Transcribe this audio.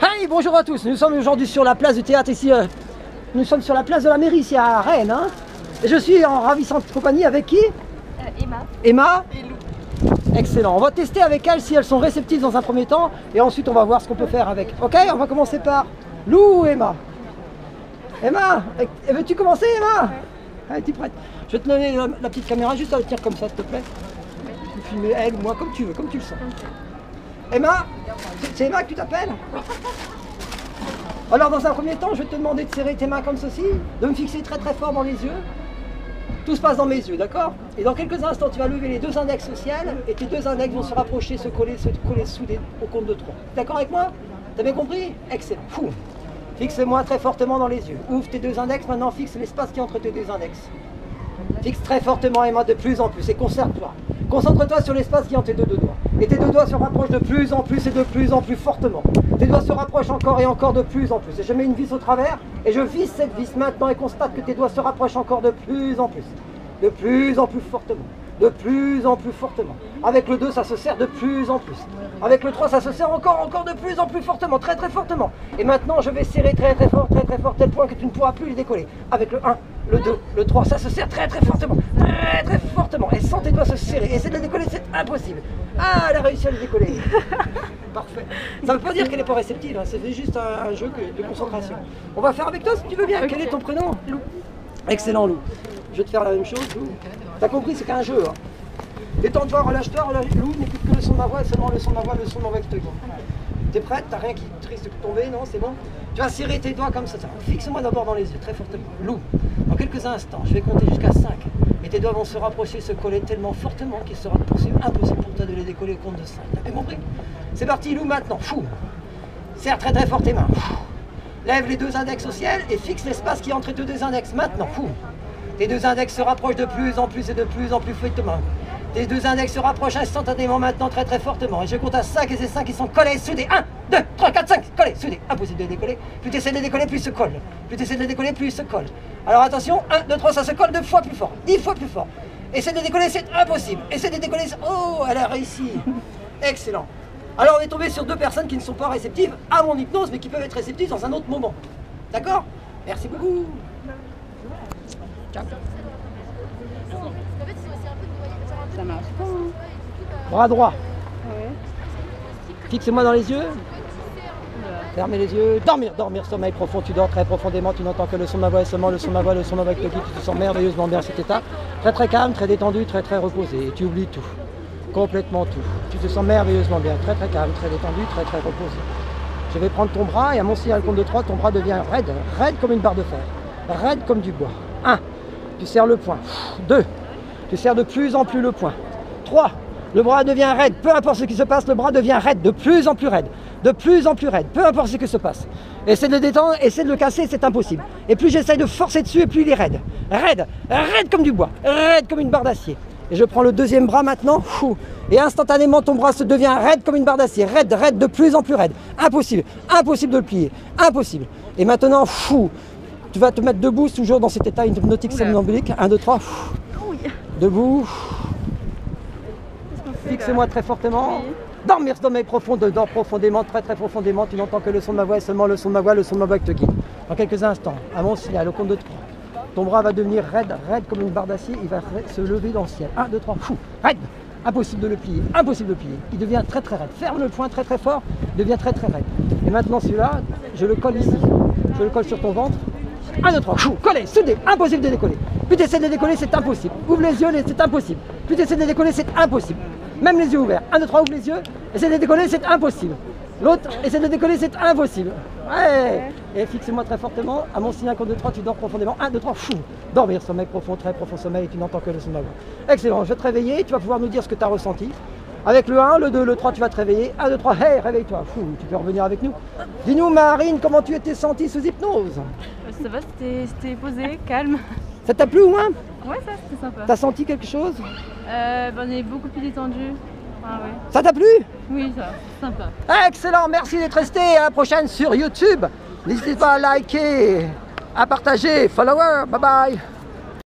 Hey, bonjour à tous, nous sommes aujourd'hui sur la place du théâtre ici, nous sommes sur la place de la mairie ici à Rennes. Hein. Et je suis en ravissante compagnie avec qui? Emma. Emma Et Lou. Excellent, on va tester avec elles si elles sont réceptives dans un premier temps et ensuite on va voir ce qu'on peut faire avec. Ok, on va commencer par Lou ou Emma? Emma, veux-tu commencer Emma? Ouais. Allez, tu es prête? Je vais te donner la petite caméra, juste à la tenir comme ça s'il te plaît. Tu filmes elle ou moi comme tu veux, comme tu le sens. Emma, c'est Emma que tu t'appelles? Oui. Alors dans un premier temps, je vais te demander de serrer tes mains comme ceci, de me fixer très très fort dans les yeux. Tout se passe dans mes yeux, d'accord? Et dans quelques instants, tu vas lever les deux index au ciel et tes deux index vont se rapprocher, se coller soudés au compte de 3. D'accord avec moi? T'as bien compris? Excellent. Fou. Fixe-moi très fortement dans les yeux. Ouvre tes deux index, maintenant fixe l'espace qui est entre tes deux index. Fixe très fortement Emma de plus en plus et concentre-toi. Concentre-toi sur l'espace qui est entre tes deux doigts. Et tes deux doigts se rapprochent de plus en plus et de plus en plus fortement. Tes doigts se rapprochent encore et encore de plus en plus. Et je mets une vis au travers et je visse cette vis maintenant et constate que tes doigts se rapprochent encore de plus en plus. De plus en plus fortement. De plus en plus fortement. Avec le 2, ça se serre de plus en plus. Avec le 3, ça se serre encore de plus en plus fortement, très très fortement. Et maintenant, je vais serrer très fort, tel point que tu ne pourras plus les décoller. Avec le 1, le 2, le 3, ça se serre très fortement, très fortement. Et sans tes doigts se serrer, essaie de les décoller, c'est impossible. Ah, elle a réussi à les décoller. Parfait. Ça ne veut pas dire qu'elle n'est pas réceptive, hein. C'est juste un jeu de concentration. On va faire avec toi si tu veux bien. Quel est ton prénom? Lou. Excellent Lou. Je vais te faire la même chose, Lou. T'as compris, c'est qu'un jeu. Hein. Détends-toi, relâche-toi, Lou, n'écoute que le son de ma voix, seulement le son de ma voix, le son de ma voix qui te guide. T'es prête? T'as rien qui risque de tomber, non? C'est bon? Tu vas serrer tes doigts comme ça. Fixe-moi d'abord dans les yeux, très fortement. Lou, dans quelques instants, je vais compter jusqu'à 5. Et tes doigts vont se rapprocher, se coller tellement fortement qu'il sera impossible pour toi de les décoller au compte de 5. T'as bien compris? C'est parti, Lou, maintenant. Fou. Serre très fort tes mains. Fou. Lève les deux index au ciel et fixe l'espace qui est entre tes deux index. Maintenant, fou. Tes deux index se rapprochent de plus en plus et de plus en plus fortement. Tes deux index se rapprochent instantanément maintenant très fortement. Et je compte à 5 et ces 5 qui sont collés, soudés. 1, 2, 3, 4, 5, collés, soudés. Impossible de les décoller. Plus tu essaies de les décoller, plus ils se collent. Plus tu essaies de les décoller, plus ils se collent. Alors attention, 1, 2, 3, ça se colle 2 fois plus fort, 10 fois plus fort. Essaie de les décoller, c'est impossible. Essaie de les décoller, oh, elle a réussi. Excellent. Alors on est tombé sur deux personnes qui ne sont pas réceptives à mon hypnose, mais qui peuvent être réceptives dans un autre moment. D'accord? Merci beaucoup. Ciao. Ça marche pas. Bras droit. Ouais. Fixe-moi dans les yeux. Fermez les yeux. Dormir, sommeil profond. Tu dors très profondément. Tu n'entends que le son de ma voix et seulement le son de ma voix, le son de ma voix qui te guide. Tu te sens merveilleusement bien à cet état. Très calme, très détendu, très reposé. Et tu oublies tout. Complètement tout. Tu te sens merveilleusement bien. Très calme, très détendu, très reposé. Je vais prendre ton bras et à mon signal compte de 3, ton bras devient raide comme une barre de fer. Raide comme du bois. 1. Tu serres le poing. 2. Tu serres de plus en plus le poing. 3. Le bras devient raide. Peu importe ce qui se passe, le bras devient raide. De plus en plus raide. De plus en plus raide. Peu importe ce qui se passe. Essaie de le détendre, essaie de le casser, c'est impossible. Et plus j'essaie de forcer dessus, et plus il est raide. Raide comme du bois. Raide comme une barre d'acier. Et je prends le deuxième bras maintenant. Et instantanément, ton bras se devient raide comme une barre d'acier. Raide, de plus en plus raide. Impossible de le plier. Impossible. Et maintenant, tu vas te mettre debout, toujours dans cet état hypnotique somnambulique. 1, 2, 3. Debout. Fixe-moi très fortement. Oui. Dormir, sommeil profond, dors profondément, très profondément. Tu n'entends que le son de ma voix et seulement le son de ma voix, le son de ma voix qui te guide. Dans quelques instants, à mon signal, au compte de 3. Ton bras va devenir raide comme une barre d'acier. Il va se lever dans le ciel. 1, 2, 3. Raide. Impossible de le plier. Il devient très raide. Ferme le poing très fort. Il devient très raide. Et maintenant celui-là, je le colle ici. Je le colle sur ton ventre. 1, 2, 3, collé, soudé, impossible de décoller. Plus tu essaies de décoller, c'est impossible. Ouvre les yeux, c'est impossible. Plus tu essaies de décoller, c'est impossible. Même les yeux ouverts. 1, 2, 3, ouvre les yeux. Essaie de décoller, c'est impossible. L'autre, essaie de décoller, c'est impossible. Ouais. Et fixe-moi très fortement. À mon signal compte de 3, tu dors profondément. 1, 2, 3, Dormir, sommeil profond, très profond sommeil, et tu n'entends que le son de ma voix. Excellent, je vais te réveiller. Tu vas pouvoir nous dire ce que tu as ressenti. Avec le 1, le 2, le 3, tu vas te réveiller. 1, 2, 3, hey, réveille-toi. Tu peux revenir avec nous. Dis-nous, Marine, comment tu étais sentie sous hypnose? Ça va, c'était posé, calme. Ça t'a plu ou moins? Ouais, ça c'était sympa. T'as senti quelque chose? On est beaucoup plus détendu. Ah ouais. Ça t'a plu? Oui, ça, sympa. Excellent, merci d'être resté. À la prochaine sur YouTube. N'hésitez pas à liker, à partager. Follower, bye bye.